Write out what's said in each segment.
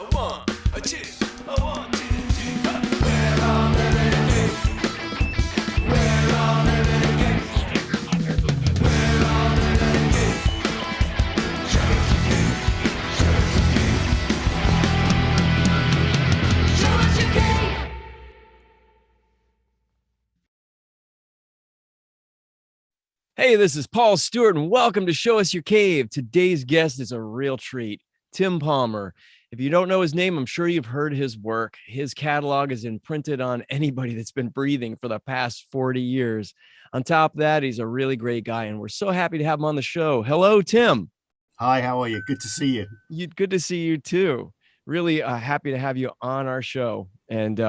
A one, a two, a one, two, three, four. We're all living games. We're all living games. We're all living games. Show us your game. Show us your game. Show us your game. Hey, this is Paul Stewart, and welcome to Show Us Your Cave. Today's guest is a real treat, Tim Palmer. If you don't know his name, I'm sure you've heard his work. His catalog is imprinted on anybody that's been breathing for the past 40 years. On top of that, he's a really great guy, and we're so happy to have him on the show. Hello, Tim. Hi, how are you? Good to see you. Good to see you too. Really happy to have you on our show, and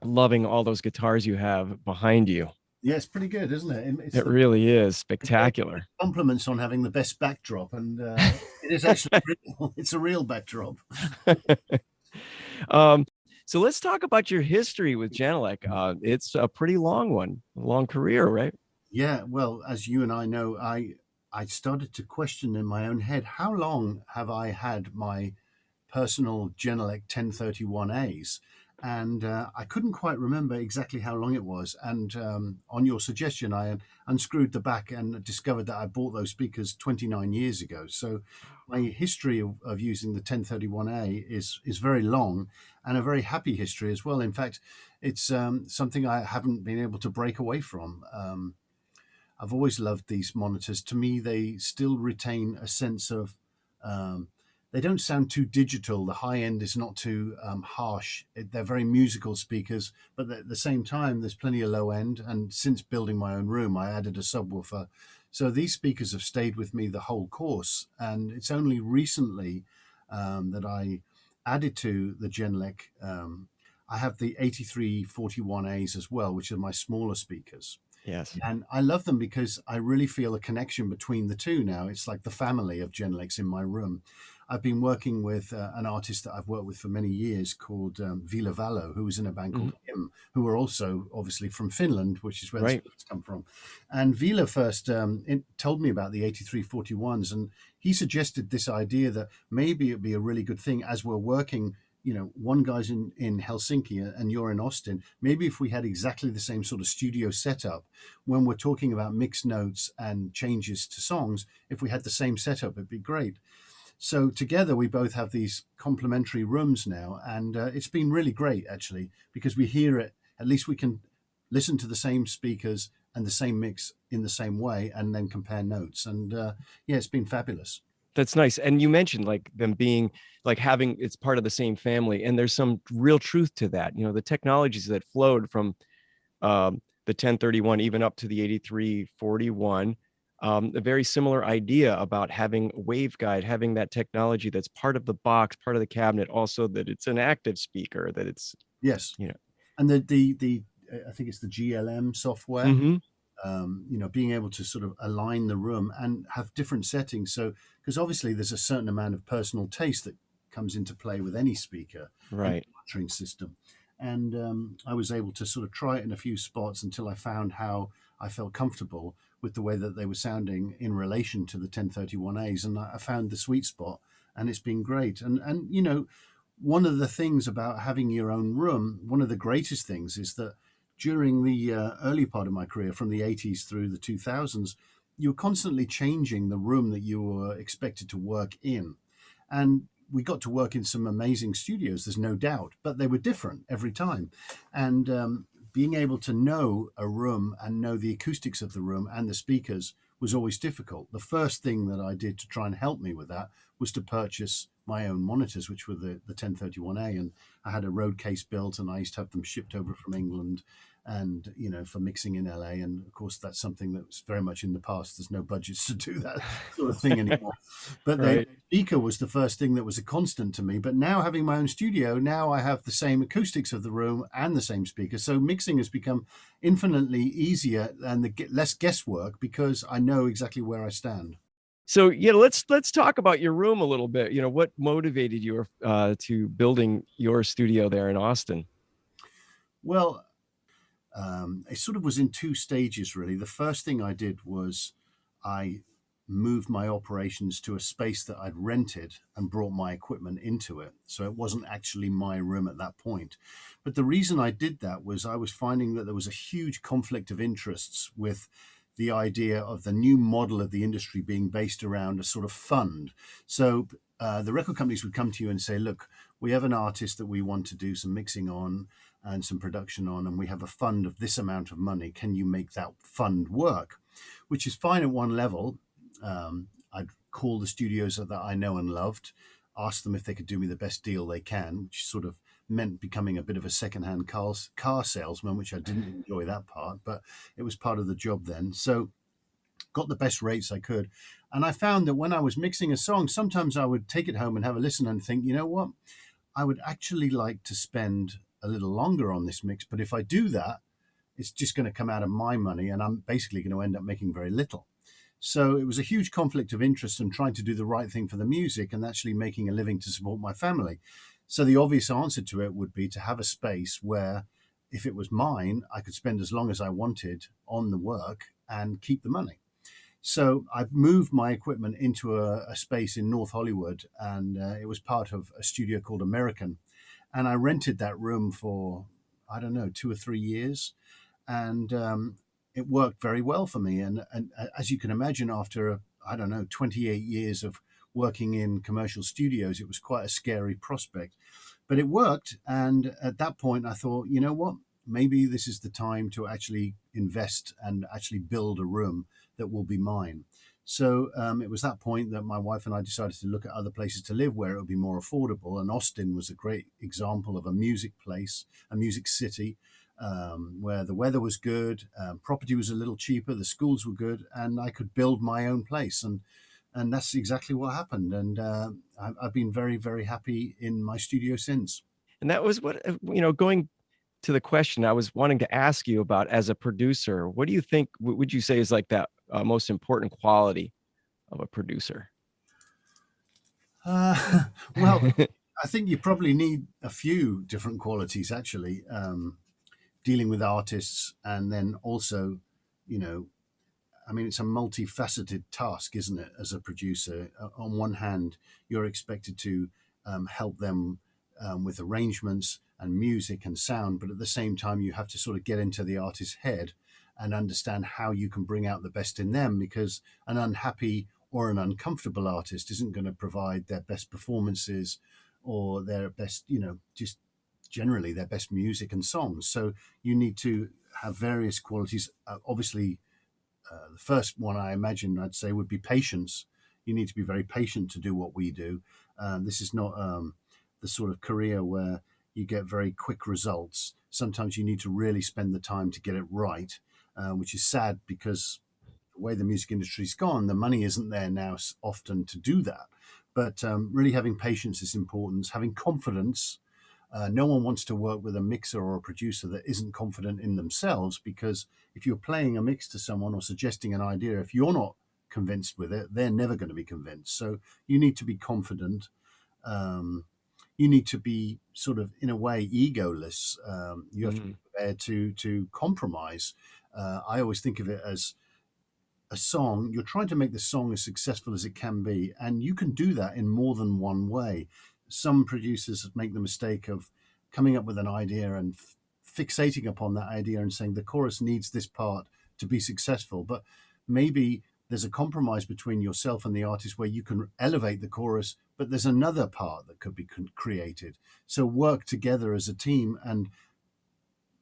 loving all those guitars you have behind you. Yeah, it's pretty good, isn't it? It really is spectacular. Compliments on having the best backdrop, and it is actually real, it's a real backdrop. So let's talk about your history with Genelec. It's a pretty long one, a long career, right? Yeah, well, as you and I know, I started to question in my own head, how long have I had my personal Genelec 1031As? And I couldn't quite remember exactly how long it was. And on your suggestion, I unscrewed the back and discovered that I bought those speakers 29 years ago. So my history of using the 1031A is very long, and a very happy history as well. In fact, it's something I haven't been able to break away from. I've always loved these monitors. To me, they still retain a sense of they don't sound too digital. The high end is not too harsh. They're very musical speakers, but at the same time, there's plenty of low end. And since building my own room, I added a subwoofer. So these speakers have stayed with me the whole course. And it's only recently that I added to the Genelec. I have the 8341As as well, which are my smaller speakers. Yes. And I love them because I really feel a connection between the two now. It's like the family of Genelecs in my room. I've been working with an artist that I've worked with for many years called Ville Valo, who was in a band called Him, who are also obviously from Finland, which is where the speakers come from. And Ville first told me about the 8341s, and he suggested this idea that maybe it'd be a really good thing as we're working. You know, one guy's in Helsinki and you're in Austin. Maybe if we had exactly the same sort of studio setup, when we're talking about mixed notes and changes to songs, if we had the same setup, it'd be great. So together we both have these complementary rooms now, and it's been really great actually, because we hear it, at least we can listen to the same speakers and the same mix in the same way and then compare notes. And yeah, it's been fabulous. That's nice. And you mentioned like them being like having it's part of the same family, and there's some real truth to that. You know, the technologies that flowed from the 1031 even up to the 8341, a very similar idea about having a waveguide, having that technology that's part of the box, part of the cabinet, also that it's an active speaker, that it's yes, you know, and the I think it's the GLM software. You know, being able to sort of align the room and have different settings. So, because obviously there's a certain amount of personal taste that comes into play with any speaker, right? Monitoring system. And I was able to sort of try it in a few spots until I found how I felt comfortable with the way that they were sounding in relation to the 1031As, and I found the sweet spot, and it's been great. And you know, one of the things about having your own room, one of the greatest things is that during the early part of my career, from the 80s through the 2000s, you were constantly changing the room that you were expected to work in. And we got to work in some amazing studios, there's no doubt, but they were different every time. And being able to know a room and know the acoustics of the room and the speakers was always difficult. The first thing that I did to try and help me with that was to purchase my own monitors, which were the 1031A. And I had a road case built, and I used to have them shipped over from England, and you know, for mixing in LA. And of course that's something that's very much in the past. There's no budgets to do that sort of thing anymore. But the speaker was the first thing that was a constant to me. But now, having my own studio, now I have the same acoustics of the room and the same speaker, so mixing has become infinitely easier and less guesswork, because I know exactly where I stand. So yeah, let's talk about your room a little bit. You know, what motivated you to building your studio there in Austin? Well, it sort of was in two stages, really. The first thing I did was I moved my operations to a space that I'd rented and brought my equipment into it. So it wasn't actually my room at that point. But the reason I did that was I was finding that there was a huge conflict of interests with the idea of the new model of the industry being based around a sort of fund. So the record companies would come to you and say, look, we have an artist that we want to do some mixing on and some production on, and we have a fund of this amount of money. Can you make that fund work? Which is fine at one level. I'd call the studios that I know and loved, ask them if they could do me the best deal they can, which sort of meant becoming a bit of a secondhand car salesman, which I didn't enjoy that part, but it was part of the job then. So got the best rates I could. And I found that when I was mixing a song, sometimes I would take it home and have a listen and think, you know what, I would actually like to spend a little longer on this mix, but if I do that, it's just going to come out of my money and I'm basically going to end up making very little. So it was a huge conflict of interest in trying to do the right thing for the music and actually making a living to support my family. So the obvious answer to it would be to have a space where, if it was mine, I could spend as long as I wanted on the work and keep the money. So I've moved my equipment into a space in North Hollywood, and it was part of a studio called American. And I rented that room for, I don't know, 2 or 3 years. And it worked very well for me. And as you can imagine, after, I don't know, 28 years of working in commercial studios, it was quite a scary prospect. But it worked. And at that point, I thought, you know what? Maybe this is the time to actually invest and actually build a room that will be mine. So it was that point that my wife and I decided to look at other places to live where it would be more affordable. And Austin was a great example of a music place, a music city, where the weather was good, property was a little cheaper, the schools were good, and I could build my own place. And that's exactly what happened. And I've been very, very happy in my studio since. And that was what, going to the question I was wanting to ask you about as a producer. What do you think, would you say is like that most important quality of a producer? Well, I think you probably need a few different qualities, actually. Dealing with artists, and then also, I mean, it's a multifaceted task, isn't it, as a producer? On one hand, you're expected to help them with arrangements and music and sound, but at the same time, you have to sort of get into the artist's head and understand how you can bring out the best in them, because an unhappy or an uncomfortable artist isn't going to provide their best performances or their best, just generally their best music and songs. So you need to have various qualities. Obviously, the first one I imagine I'd say would be patience. You need to be very patient to do what we do. This is not the sort of career where you get very quick results. Sometimes you need to really spend the time to get it right, which is sad because the way the music industry's gone, the money isn't there now often to do that. But really having patience is important, having confidence. No one wants to work with a mixer or a producer that isn't confident in themselves, because if you're playing a mix to someone or suggesting an idea, if you're not convinced with it, they're never going to be convinced. So you need to be confident. You need to be sort of, in a way, egoless. You have to be prepared to compromise. I always think of it as a song. You're trying to make the song as successful as it can be, and you can do that in more than one way. Some producers make the mistake of coming up with an idea and fixating upon that idea and saying the chorus needs this part to be successful. But maybe there's a compromise between yourself and the artist where you can elevate the chorus, but there's another part that could be created. So work together as a team and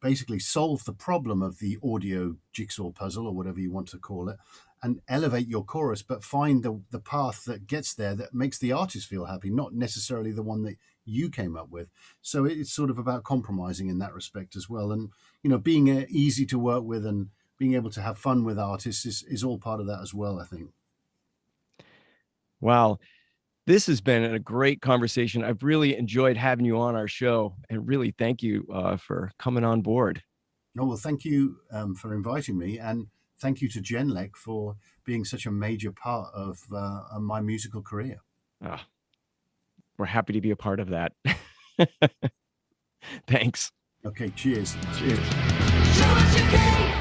basically solve the problem of the audio jigsaw puzzle, or whatever you want to call it, and elevate your chorus, but find the path that gets there that makes the artist feel happy, not necessarily the one that you came up with. So it's sort of about compromising in that respect as well. And, being easy to work with and being able to have fun with artists is all part of that as well, I think. Wow. This has been a great conversation. I've really enjoyed having you on our show, and really thank you for coming on board. Oh, well, thank you for inviting me, and thank you to Genelec for being such a major part of my musical career. We're happy to be a part of that. Thanks. Okay, cheers. Cheers. Show us your game.